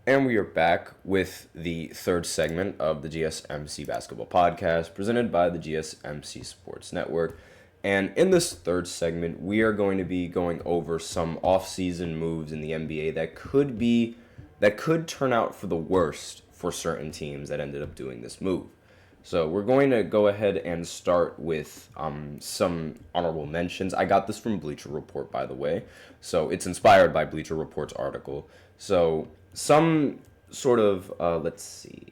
And we are back with the third segment of the GSMC Basketball Podcast presented by the GSMC Sports Network. And in this third segment, we are going to be going over some off-season moves in the NBA that could turn out for the worst for certain teams that ended up doing this move. So we're going to go ahead and start with some honorable mentions. I got this from Bleacher Report, by the way. So it's inspired by Bleacher Report's article. So some sort of, let's see.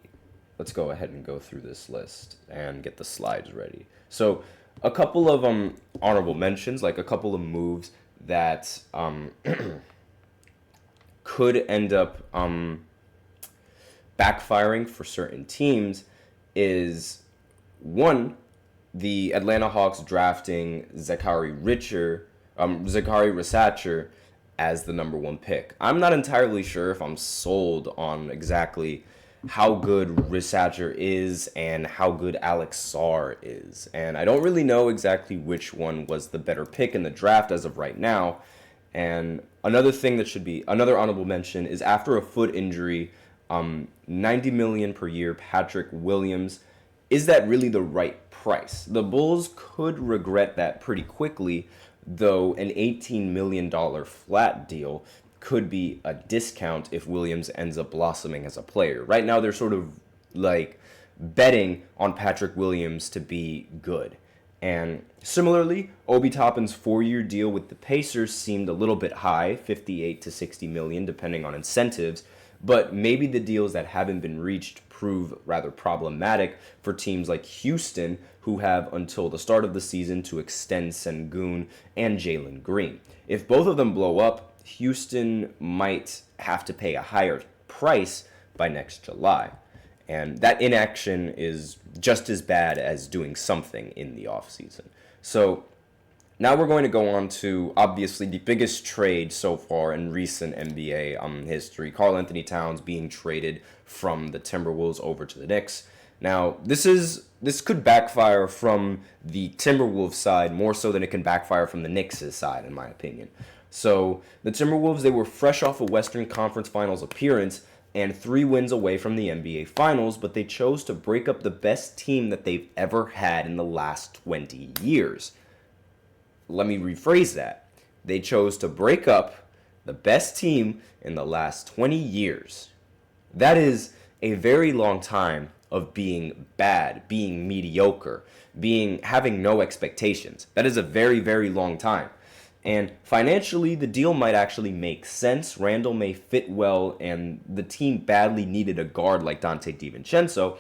Let's go ahead and go through this list and get the slides ready. So a couple of honorable mentions, like a couple of moves that could end up backfiring for certain teams is one, the Atlanta Hawks drafting Zachary Risacher as the number one pick. I'm not entirely sure if I'm sold on exactly how good Risacher is and how good Alex Sarr is. And I don't really know exactly which one was the better pick in the draft as of right now. And another thing that should be another honorable mention is after a foot injury, $90 million per year, Patrick Williams. Is that really the right price? The Bulls could regret that pretty quickly, though an $18 million flat deal could be a discount if Williams ends up blossoming as a player. Right now, they're sort of like betting on Patrick Williams to be good. And similarly, Obi Toppin's 4-year deal with the Pacers seemed a little bit high, 58 to 60 million, depending on incentives. But maybe the deals that haven't been reached prove rather problematic for teams like Houston, who have until the start of the season to extend Sengun and Jalen Green. If both of them blow up, Houston might have to pay a higher price by next July. And that inaction is just as bad as doing something in the offseason. So now we're going to go on to, obviously, the biggest trade so far in recent NBA history. Karl Anthony Towns being traded from the Timberwolves over to the Knicks. Now, this could backfire from the Timberwolves side more so than it can backfire from the Knicks' side, in my opinion. So the Timberwolves, they were fresh off a Western Conference Finals appearance and 3 wins away from the NBA Finals, but they chose to break up the best team that they've ever had in the last 20 years. Let me rephrase that. They chose to break up the best team in the last 20 years. That is a very long time of being bad, being mediocre, having no expectations. That is a very, very long time. And financially, the deal might actually make sense. Randall may fit well, and the team badly needed a guard like Dante DiVincenzo.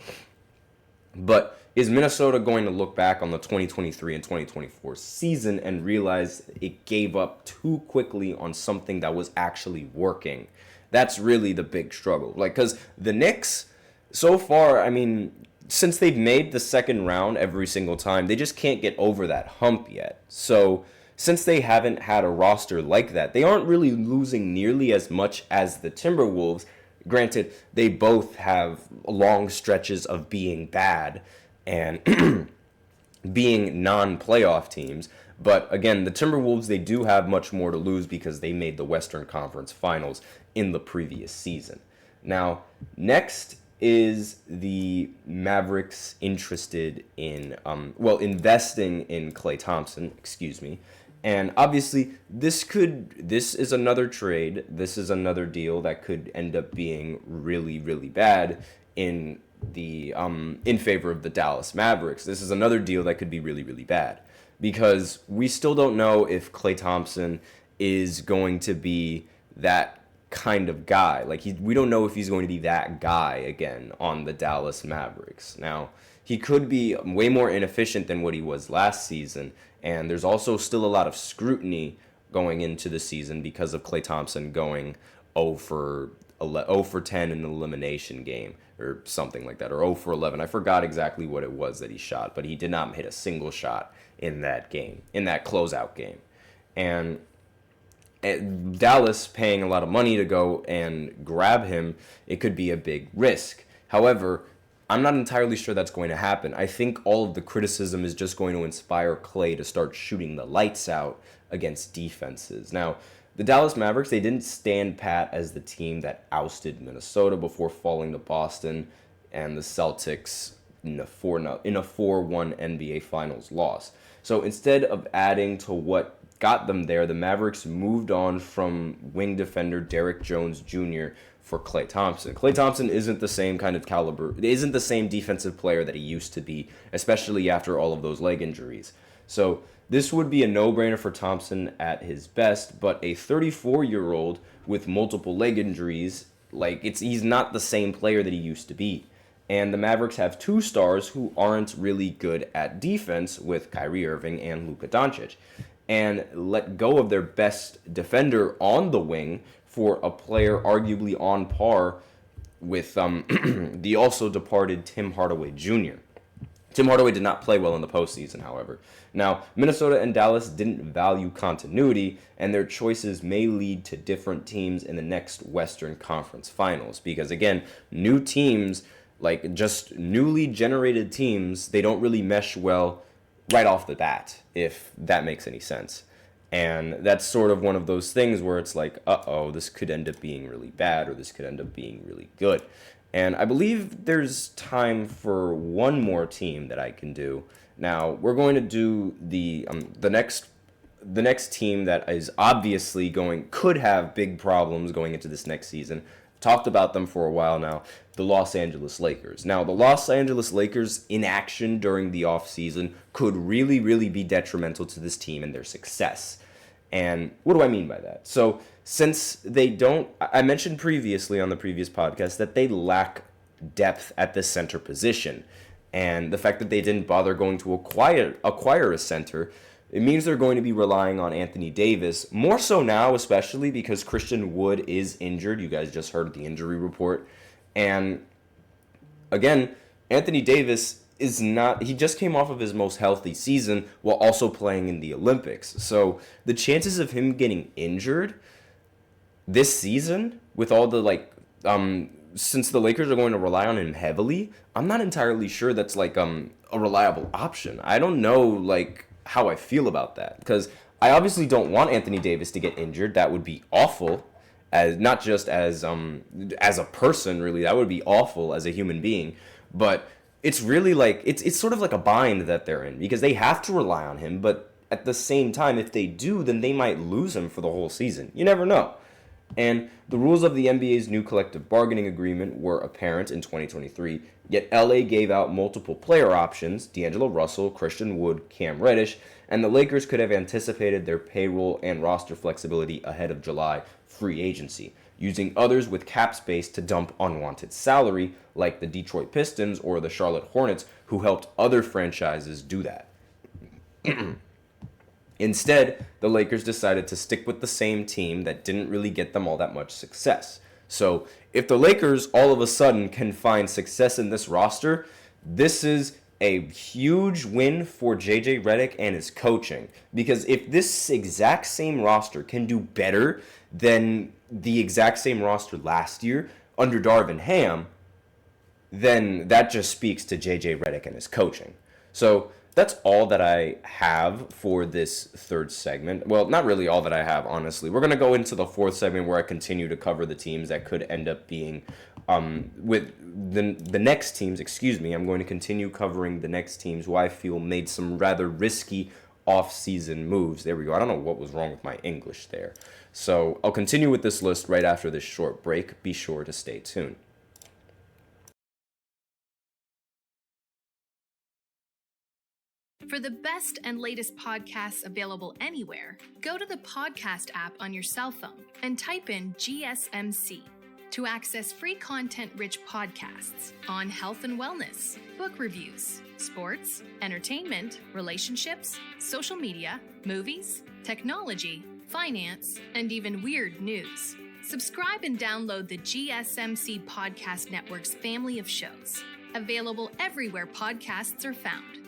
But is Minnesota going to look back on the 2023 and 2024 season and realize it gave up too quickly on something that was actually working? That's really the big struggle. Because the Knicks, so far, I mean, since they've made the second round every single time, they just can't get over that hump yet. So since they haven't had a roster like that, they aren't really losing nearly as much as the Timberwolves. Granted, they both have long stretches of being bad and being non-playoff teams. But again, the Timberwolves, they do have much more to lose because they made the Western Conference Finals in the previous season. Now, next is the Mavericks investing in Klay Thompson, And obviously, this is another trade. This is another deal that could end up being really, really bad in favor of the Dallas Mavericks. This is another deal that could be really, really bad because we still don't know if Klay Thompson is going to be that kind of guy. We don't know if he's going to be that guy again on the Dallas Mavericks. Now, he could be way more inefficient than what he was last season, and there's also still a lot of scrutiny going into the season because of Klay Thompson going 0 for 10 in an elimination game or something like that, or 0 for 11. I forgot exactly what it was that he shot, but he did not hit a single shot in that game, in that closeout game. And Dallas paying a lot of money to go and grab him, it could be a big risk. However, I'm not entirely sure that's going to happen. I think all of the criticism is just going to inspire Klay to start shooting the lights out against defenses. Now, the Dallas Mavericks, they didn't stand pat as the team that ousted Minnesota before falling to Boston and the Celtics in a 4-1 NBA Finals loss. So instead of adding to what got them there, the Mavericks moved on from wing defender Derrick Jones Jr. for Klay Thompson. Klay Thompson isn't the same kind of caliber, isn't the same defensive player that he used to be, especially after all of those leg injuries. So this would be a no-brainer for Thompson at his best, but a 34-year-old with multiple leg injuries, he's not the same player that he used to be. And the Mavericks have two stars who aren't really good at defense with Kyrie Irving and Luka Doncic, and let go of their best defender on the wing for a player arguably on par with the also departed Tim Hardaway Jr. Tim Hardaway did not play well in the postseason, however. Now, Minnesota and Dallas didn't value continuity, and their choices may lead to different teams in the next Western Conference Finals. Because, again, new teams, just newly generated teams, they don't really mesh well right off the bat, if that makes any sense. And that's sort of one of those things where it's like, this could end up being really bad, or this could end up being really good. And I believe there's time for one more team that I can do. Now, we're going to do the next team that is obviously could have big problems going into this next season. Talked about them for a while now, the Los Angeles Lakers. Now, the Los Angeles Lakers' inaction during the offseason could really, really be detrimental to this team and their success. And what do I mean by that? So, since they don't, I mentioned previously on the previous podcast that they lack depth at the center position. And the fact that they didn't bother going to acquire a center, it means they're going to be relying on Anthony Davis, more so now, especially because Christian Wood is injured. You guys just heard the injury report. And again, Anthony Davis he just came off of his most healthy season while also playing in the Olympics. So the chances of him getting injured this season with all the since the Lakers are going to rely on him heavily, I'm not entirely sure that's a reliable option. I don't know how I feel about that, because I obviously don't want Anthony Davis to get injured. That would be awful, as not just as a person, really. That would be awful as a human being. But it's really it's sort of like a bind that they're in, because they have to rely on him, but at the same time, if they do, then they might lose him for the whole season. You never know. And the rules of the NBA's new collective bargaining agreement were apparent in 2023, yet LA gave out multiple player options, D'Angelo Russell, Christian Wood, Cam Reddish, and the Lakers could have anticipated their payroll and roster flexibility ahead of July free agency, using others with cap space to dump unwanted salary, like the Detroit Pistons or the Charlotte Hornets, who helped other franchises do that. Instead, the Lakers decided to stick with the same team that didn't really get them all that much success. So, if the Lakers all of a sudden can find success in this roster, this is a huge win for JJ Redick and his coaching. Because if this exact same roster can do better than the exact same roster last year under Darvin Ham, then that just speaks to JJ Redick and his coaching. So, that's all that I have for this third segment. Well, not really all that I have, honestly. We're going to go into the fourth segment where I continue to cover the teams that could end up being with the next teams, I'm going to continue covering the next teams who I feel made some rather risky off-season moves. There we go. I don't know what was wrong with my English there. So I'll continue with this list right after this short break. Be sure to stay tuned. For the best and latest podcasts available anywhere, go to the podcast app on your cell phone and type in GSMC to access free content-rich podcasts on health and wellness, book reviews, sports, entertainment, relationships, social media, movies, technology, finance, and even weird news. Subscribe and download the GSMC Podcast Network's family of shows, available everywhere podcasts are found.